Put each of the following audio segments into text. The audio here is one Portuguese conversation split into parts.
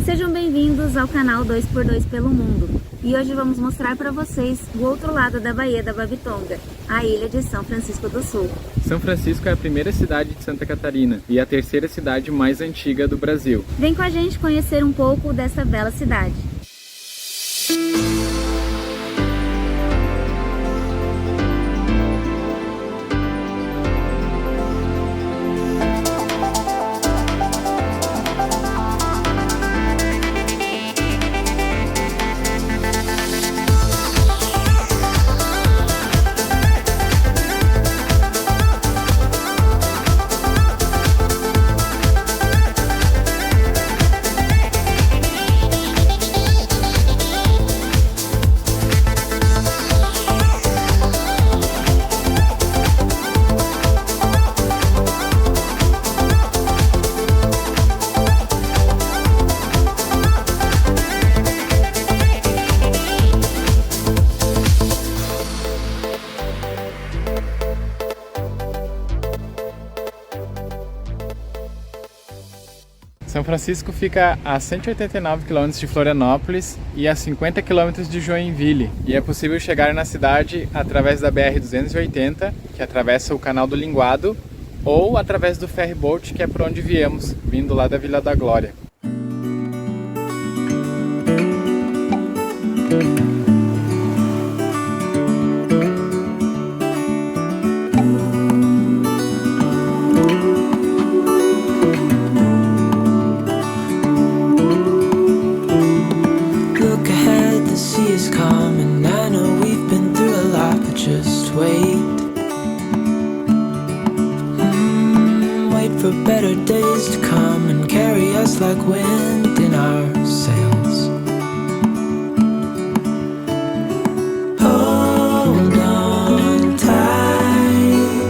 Sejam bem-vindos ao canal 2x2 pelo Mundo. E hoje vamos mostrar para vocês o outro lado da Baía da Babitonga, a ilha de São Francisco do Sul. São Francisco é a primeira cidade de Santa Catarina e a terceira cidade mais antiga do Brasil. Vem com a gente conhecer um pouco dessa bela cidade. São Francisco fica a 189 km de Florianópolis e a 50 km de Joinville. E é possível chegar na cidade através da BR-280, que atravessa o Canal do Linguado, ou através do ferryboat, que é por onde viemos, vindo lá da Vila da Glória. For better days to come and carry us like wind in our sails. Hold on tight,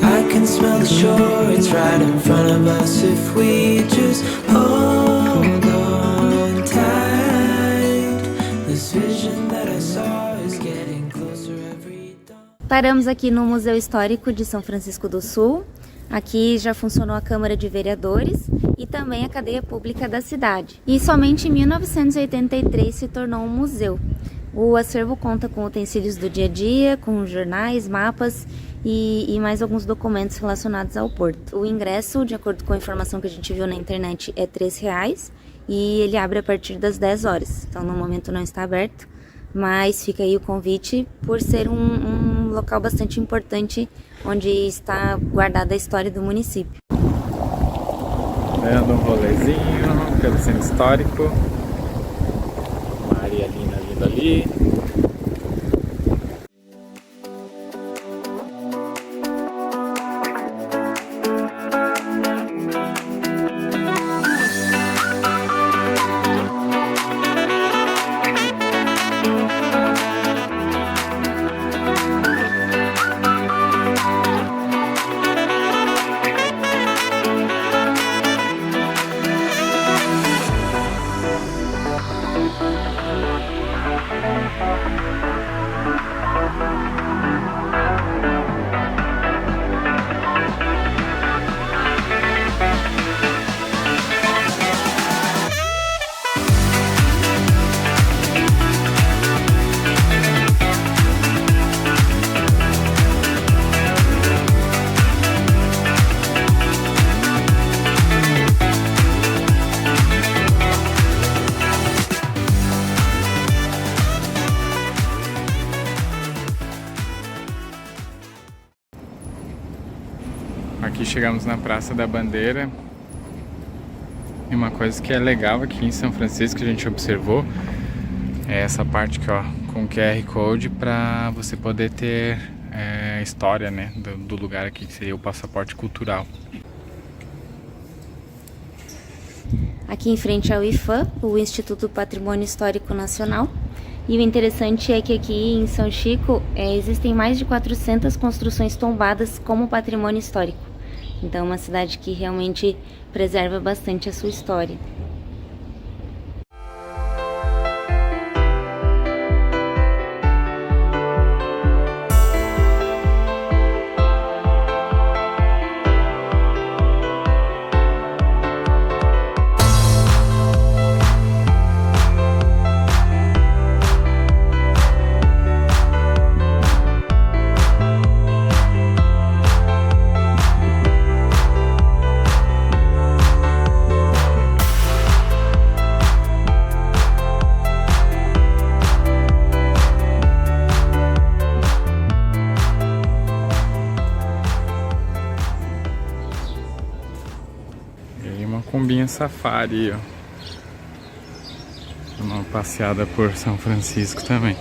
I can smell the shore, it's right in front of us if we just hold on tight. This vision that I saw is getting closer every dawn. Paramos aqui no Museu Histórico de São Francisco do Sul. Aqui já funcionou a Câmara de Vereadores e também a cadeia pública da cidade. E somente em 1983 se tornou um museu. O acervo conta com utensílios do dia a dia, com jornais, mapas e mais alguns documentos relacionados ao porto. O ingresso, de acordo com a informação que a gente viu na internet, é R$3 e ele abre a partir das 10 horas. Então no momento não está aberto, mas fica aí o convite por ser um local bastante importante onde está guardada a história do município. Dando um rolezinho pelo centro histórico. Maria Lina vindo ali. Aqui chegamos na Praça da Bandeira. E uma coisa que é legal aqui em São Francisco que a gente observou é essa parte aqui, ó, com QR Code para você poder ter história, né, do lugar aqui, que seria o passaporte cultural. Aqui em frente ao IFAM, o Instituto Patrimônio Histórico Nacional. E o interessante é que aqui em São Chico existem mais de 400 construções tombadas como patrimônio histórico. Então é uma cidade que realmente preserva bastante a sua história. safari, ó. Uma passeada por São Francisco também.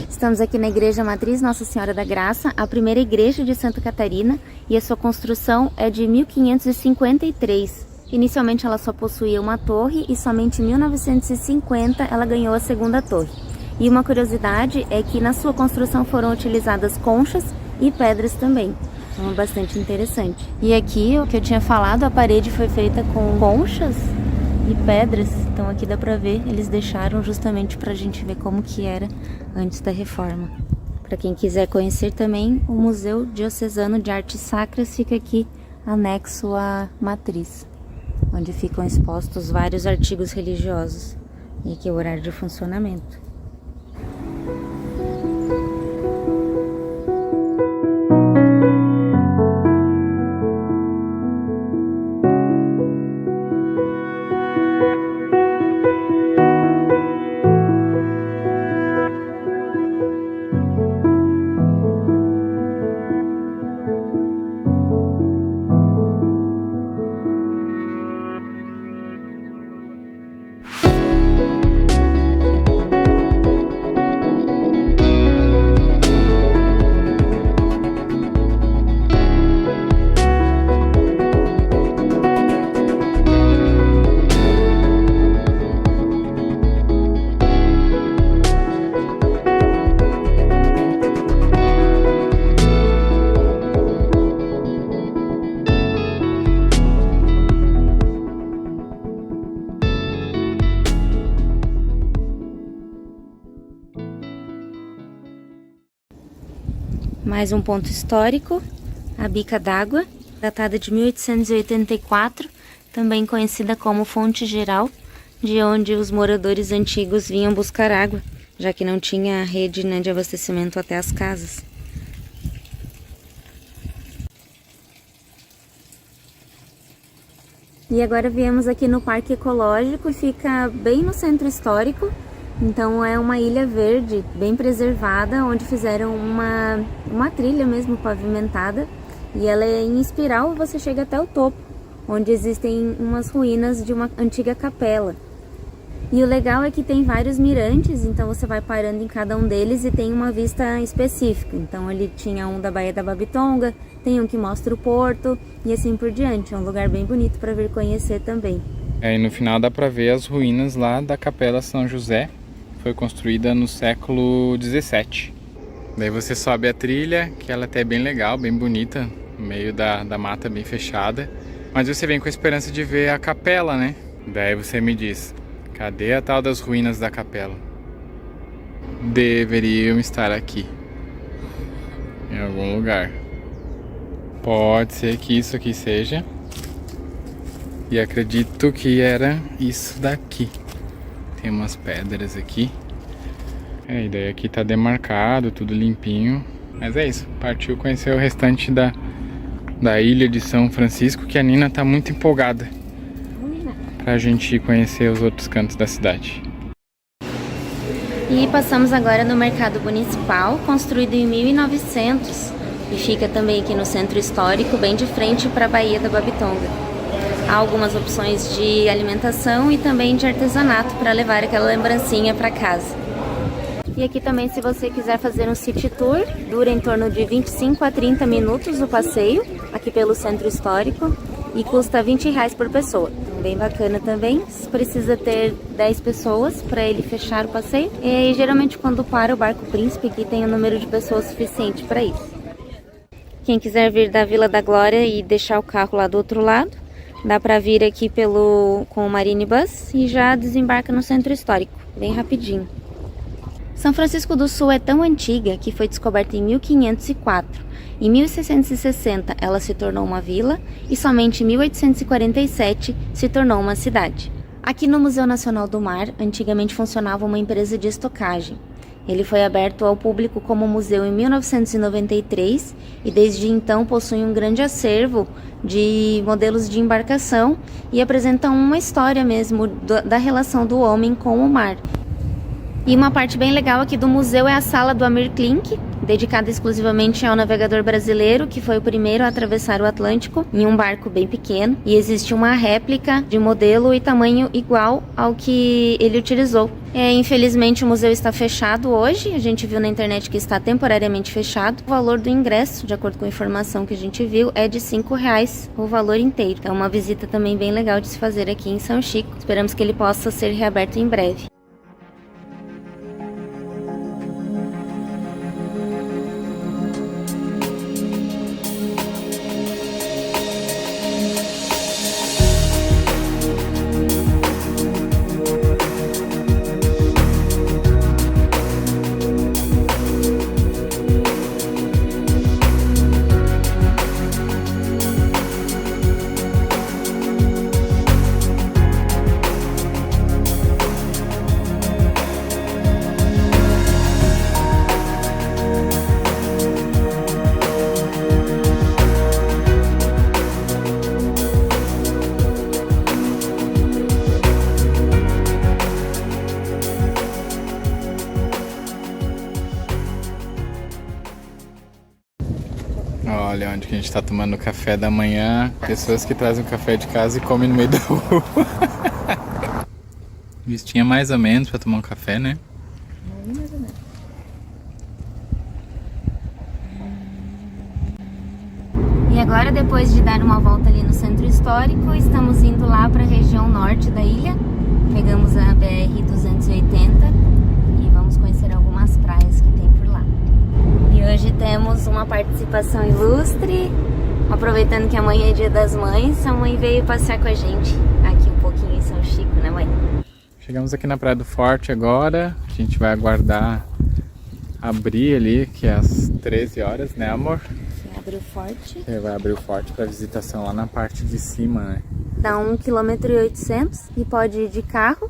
Estamos aqui na Igreja Matriz Nossa Senhora da Graça, a primeira igreja de Santa Catarina, e a sua construção é de 1553. Inicialmente ela só possuía uma torre e somente em 1950 ela ganhou a segunda torre. E uma curiosidade é que na sua construção foram utilizadas conchas e pedras também. Então é bastante interessante. E aqui, o que eu tinha falado, a parede foi feita com conchas e pedras. Então aqui dá pra ver, eles deixaram justamente pra gente ver como que era antes da reforma. Para quem quiser conhecer também, o Museu Diocesano de Artes Sacras fica aqui anexo à matriz, onde ficam expostos vários artigos religiosos. E aqui é o horário de funcionamento. Mais um ponto histórico, a Bica d'Água, datada de 1884, também conhecida como Fonte Geral, de onde os moradores antigos vinham buscar água, já que não tinha rede, né, de abastecimento até as casas. E agora viemos aqui no Parque Ecológico, fica bem no centro histórico. Então é uma ilha verde, bem preservada, onde fizeram uma trilha mesmo pavimentada. E ela é em espiral, você chega até o topo, onde existem umas ruínas de uma antiga capela. E o legal é que tem vários mirantes, então você vai parando em cada um deles e tem uma vista específica. Então ali tinha um da Baía da Babitonga, tem um que mostra o porto e assim por diante. É um lugar bem bonito para vir conhecer também. E no final dá pra ver as ruínas lá da Capela São José. Foi construída no século 17. Daí você sobe a trilha, que ela até é bem legal, bem bonita, no meio da mata bem fechada. Mas você vem com a esperança de ver a capela, né? Daí você me diz, cadê a tal das ruínas da capela? Deveriam estar aqui, em algum lugar. Pode ser que isso aqui seja. E acredito que era isso daqui. Tem umas pedras aqui. E daí aqui tá demarcado, tudo limpinho. Mas é isso, partiu conhecer o restante da ilha de São Francisco, que a Nina tá muito empolgada pra gente ir conhecer os outros cantos da cidade. E passamos agora no Mercado Municipal, construído em 1900. E fica também aqui no centro histórico, bem de frente para a Baía da Babitonga. Há algumas opções de alimentação e também de artesanato para levar aquela lembrancinha para casa. E aqui também, se você quiser fazer um city tour, dura em torno de 25 a 30 minutos o passeio, aqui pelo centro histórico, e custa R$20 por pessoa. Então, bem bacana também. Precisa ter 10 pessoas para ele fechar o passeio. E aí, geralmente, quando para o Barco Príncipe, aqui tem um número de pessoas suficiente para isso. Quem quiser vir da Vila da Glória e deixar o carro lá do outro lado, dá para vir aqui com o Marine Bus e já desembarca no centro histórico, bem rapidinho. São Francisco do Sul é tão antiga que foi descoberta em 1504. Em 1660 ela se tornou uma vila e somente em 1847 se tornou uma cidade. Aqui no Museu Nacional do Mar, antigamente funcionava uma empresa de estocagem. Ele foi aberto ao público como museu em 1993 e desde então possui um grande acervo de modelos de embarcação e apresenta uma história mesmo da relação do homem com o mar. E uma parte bem legal aqui do museu é a sala do Amir Klink, dedicada exclusivamente ao navegador brasileiro, que foi o primeiro a atravessar o Atlântico em um barco bem pequeno. E existe uma réplica de modelo e tamanho igual ao que ele utilizou. Infelizmente o museu está fechado hoje, a gente viu na internet que está temporariamente fechado. O valor do ingresso, de acordo com a informação que a gente viu, é de R$5 o valor inteiro. Então uma visita também bem legal de se fazer aqui em São Chico. Esperamos que ele possa ser reaberto em breve. Olha onde que a gente tá tomando café da manhã. Pessoas que trazem o café de casa e comem no meio da rua. Vistinha mais ou menos pra tomar um café, né? Mais ou menos. E agora, depois de dar uma volta ali no centro histórico, estamos indo lá para a região norte da ilha. Pegamos a BR-280 e vamos conhecer algumas praias que tem por lá. E hoje temos uma participação ilustre, aproveitando que amanhã é Dia das Mães, a mãe veio passear com a gente aqui um pouquinho em São Chico, né, mãe? Chegamos aqui na Praia do Forte agora, a gente vai aguardar abrir ali, que é às 13 horas, né, amor? Que abre o forte. Vai abrir o forte para visitação lá na parte de cima, né? Dá 1,8 km e pode ir de carro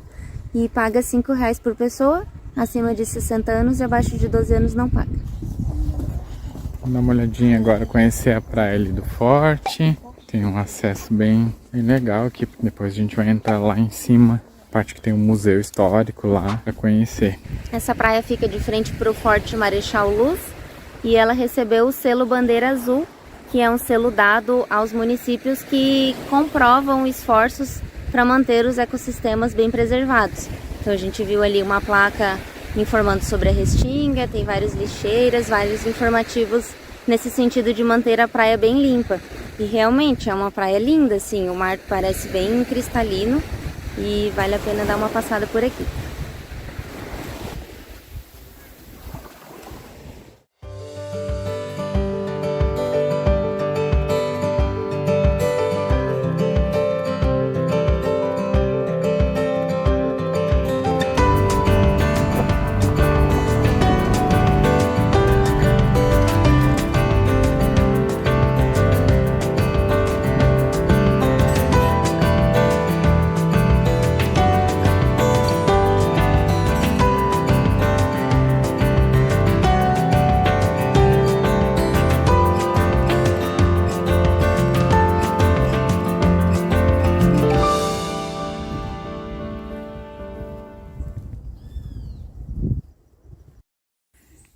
e paga R$5 por pessoa, acima de 60 anos e abaixo de 12 anos não paga. Vamos dar uma olhadinha agora, conhecer a praia ali do Forte. Tem um acesso bem legal aqui, depois a gente vai entrar lá em cima, parte que tem um museu histórico lá para conhecer. Essa praia fica de frente para o Forte Marechal Luz e ela recebeu o selo Bandeira Azul, que é um selo dado aos municípios que comprovam esforços para manter os ecossistemas bem preservados. Então a gente viu ali uma placa informando sobre a restinga, tem várias lixeiras, vários informativos nesse sentido de manter a praia bem limpa. E realmente é uma praia linda, assim, o mar parece bem cristalino e vale a pena dar uma passada por aqui.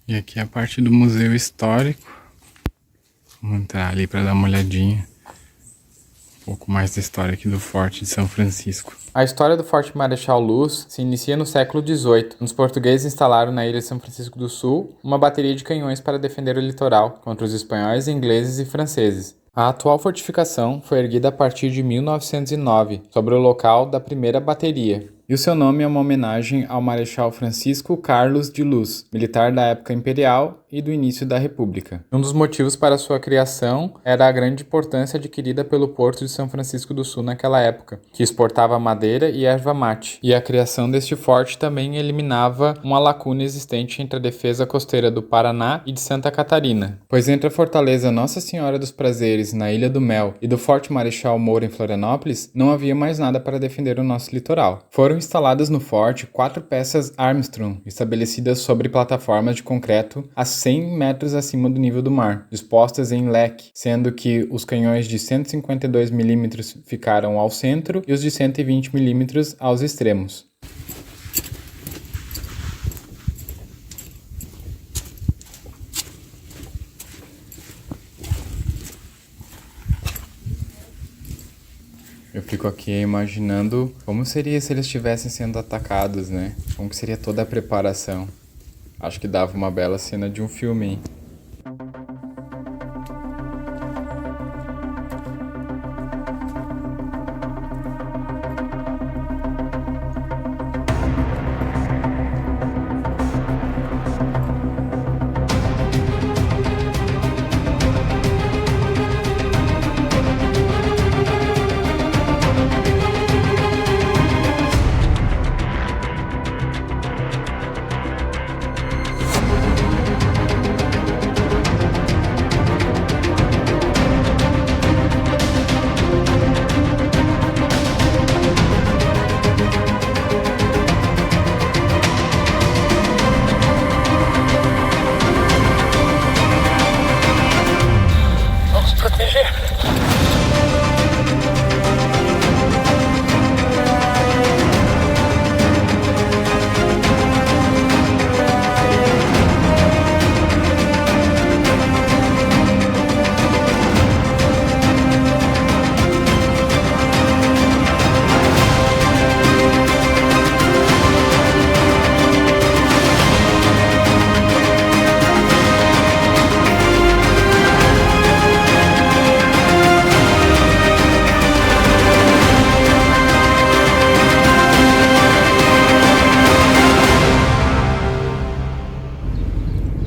E aqui é a parte do museu histórico. Vamos entrar ali para dar uma olhadinha. Um pouco mais da história aqui do Forte de São Francisco. A história do Forte Marechal Luz se inicia no século XVIII. Os portugueses instalaram na ilha de São Francisco do Sul uma bateria de canhões para defender o litoral contra os espanhóis, ingleses e franceses. A atual fortificação foi erguida a partir de 1909, sobre o local da primeira bateria. E o seu nome é uma homenagem ao Marechal Francisco Carlos de Luz, militar da época imperial e do início da República. Um dos motivos para sua criação era a grande importância adquirida pelo Porto de São Francisco do Sul naquela época, que exportava madeira e erva mate. E a criação deste forte também eliminava uma lacuna existente entre a defesa costeira do Paraná e de Santa Catarina, pois entre a fortaleza Nossa Senhora dos Prazeres, na Ilha do Mel, e do Forte Marechal Moura, em Florianópolis, não havia mais nada para defender o nosso litoral. Foram instaladas no forte 4 peças Armstrong, estabelecidas sobre plataformas de concreto a 100 metros acima do nível do mar, dispostas em leque, sendo que os canhões de 152 mm ficaram ao centro e os de 120 mm aos extremos. Eu fico aqui imaginando como seria se eles estivessem sendo atacados, né? Como que seria toda a preparação. Acho que dava uma bela cena de um filme, hein?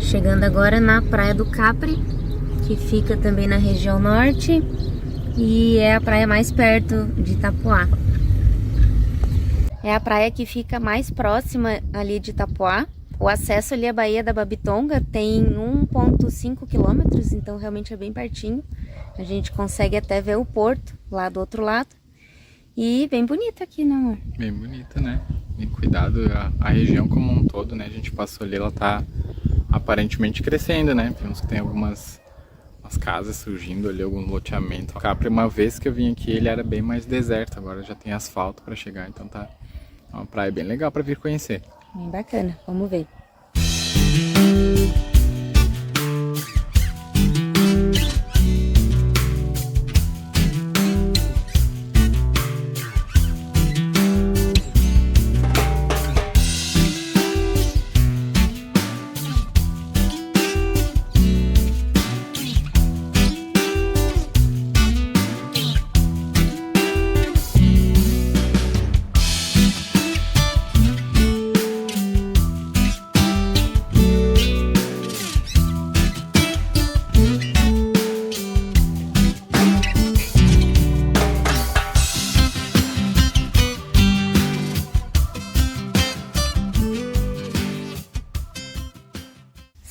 Chegando agora na Praia do Capri, que fica também na região norte e é a praia mais perto de Itapuá. É a praia que fica mais próxima ali de Itapuá. O acesso ali à Baía da Babitonga tem 1,5 quilômetros, então realmente é bem pertinho. A gente consegue até ver o porto lá do outro lado. E bem bonito aqui, né, amor? Bem bonito, né? E cuidado, a região como um todo, né? A gente passou ali, ela tá aparentemente crescendo, né? Vimos que tem algumas casas surgindo ali, alguns loteamentos. O Capri, uma vez que eu vim aqui, ele era bem mais deserto, agora já tem asfalto para chegar, então tá uma praia bem legal para vir conhecer. Bem bacana, vamos ver.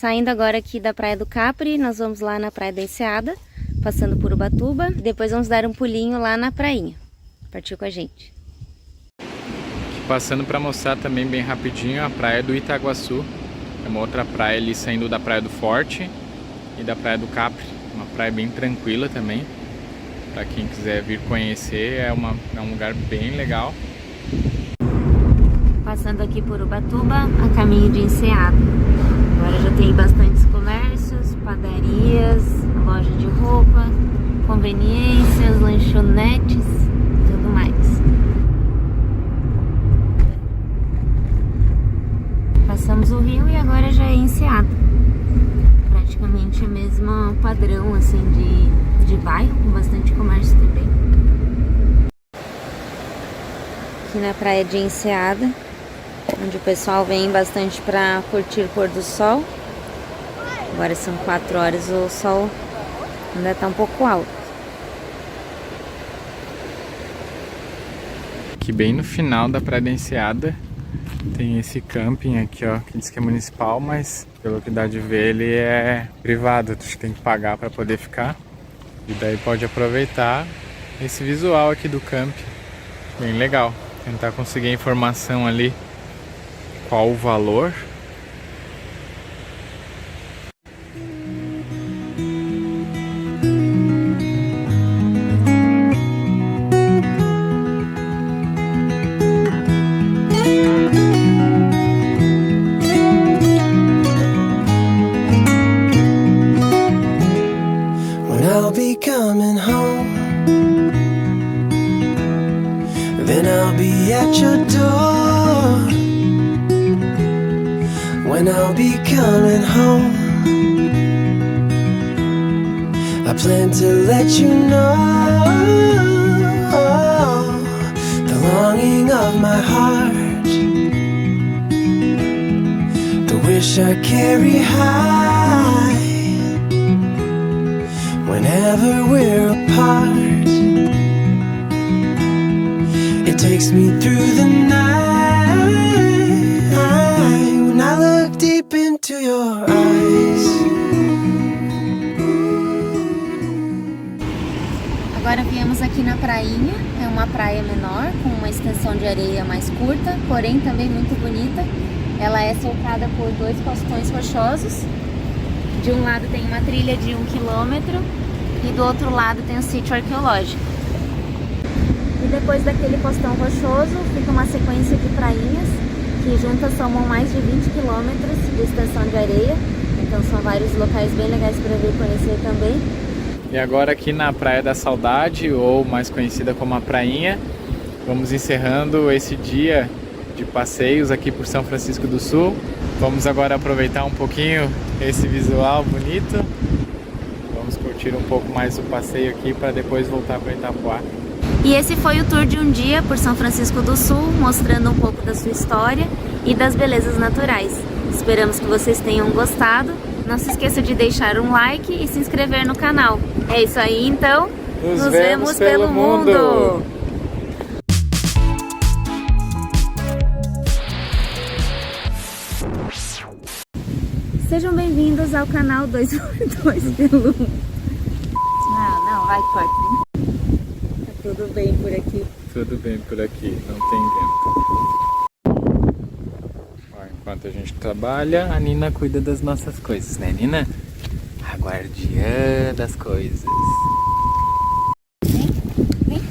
Saindo agora aqui da Praia do Capri, nós vamos lá na Praia da Enseada, passando por Ubatuba. Depois vamos dar um pulinho lá na prainha. Partiu com a gente. Aqui passando para mostrar também bem rapidinho a Praia do Itaguaçu. É uma outra praia ali saindo da Praia do Forte e da Praia do Capri. Uma praia bem tranquila também. Para quem quiser vir conhecer, é um lugar bem legal. Passando aqui por Ubatuba, a caminho de Enseada. Agora já tem bastantes comércios, padarias, loja de roupa, conveniências, lanchonetes, tudo mais. Passamos o rio e agora já é Enseada. Praticamente o mesmo padrão assim de bairro, com bastante comércio também. Aqui na praia de Enseada, onde o pessoal vem bastante para curtir o pôr do sol. Agora são 4 horas, o sol ainda está um pouco alto. Aqui bem no final da Praia da Enseada tem esse camping aqui, ó, que diz que é municipal, mas pelo que dá de ver ele é privado, tu tem que pagar para poder ficar. E daí pode aproveitar esse visual aqui do camping, bem legal. Tentar conseguir a informação ali, qual o valor. When I'll be coming home, then I'll be at your door. When I'll be coming home, I plan to let you know the longing of my heart, the wish I carry high whenever we're apart. It takes me through the night when I look deep into your eyes. Agora viemos aqui na prainha, é uma praia menor, com uma extensão de areia mais curta, porém também muito bonita. Ela é cercada por 2 postões rochosos. De um lado tem uma trilha de 1 quilômetro e do outro lado tem um sítio arqueológico. E depois daquele postão rochoso fica uma sequência de prainhas que juntas somam mais de 20 quilômetros de extensão de areia. Então são vários locais bem legais para vir conhecer também. E agora aqui na Praia da Saudade, ou mais conhecida como a Prainha, vamos encerrando esse dia de passeios aqui por São Francisco do Sul. Vamos agora aproveitar um pouquinho esse visual bonito. Vamos curtir um pouco mais o passeio aqui para depois voltar para Itapuá. E esse foi o tour de um dia por São Francisco do Sul, mostrando um pouco da sua história e das belezas naturais. Esperamos que vocês tenham gostado. Não se esqueça de deixar um like e se inscrever no canal. É isso aí, então. Nos vemos pelo mundo! Sejam bem-vindos ao canal 2x2 pelo mundo. Não, vai, corta. Tá tudo bem por aqui? Tudo bem por aqui, não tem vento. Ó, enquanto a gente trabalha, a Nina cuida das nossas coisas, né, Nina? A guardiã das coisas. Vem.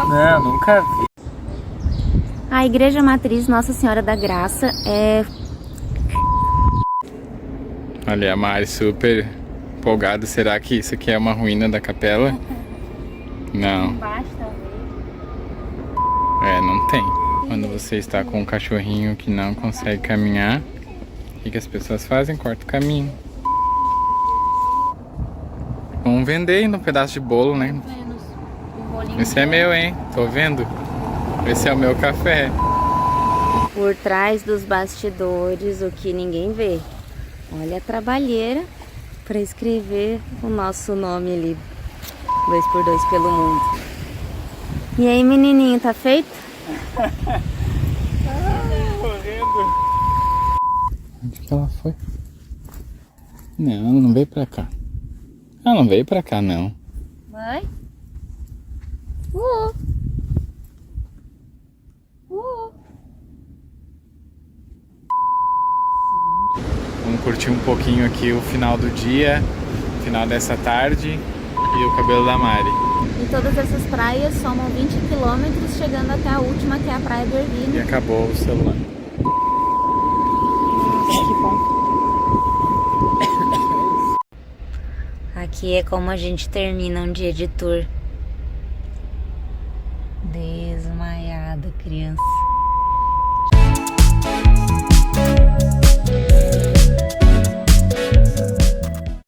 Não, nunca vi. A Igreja Matriz Nossa Senhora da Graça é... Olha, a Mari super empolgada. Será que isso aqui é uma ruína da capela? Não. Embaixo, talvez. É, não tem. Quando você está com um cachorrinho que não consegue caminhar, o que as pessoas fazem? Corta o caminho. Vamos vender ainda um pedaço de bolo, né? Esse é meu, hein? Tô vendo. Esse é o meu café. Por trás dos bastidores, o que ninguém vê. Olha a trabalheira para escrever o nosso nome ali. 2x2 pelo mundo. E aí, menininho, tá feito? Correndo. Onde que ela foi? Não, ela não veio pra cá. Ela não veio pra cá, não. Vai. Vamos curtir um pouquinho aqui o final do dia, final dessa tarde e o cabelo da Mari. E todas essas praias somam 20 quilômetros, chegando até a última, que é a Praia do Ervino. E acabou o celular. Que bom. Aqui é como a gente termina um dia de tour. Desmaiada, criança.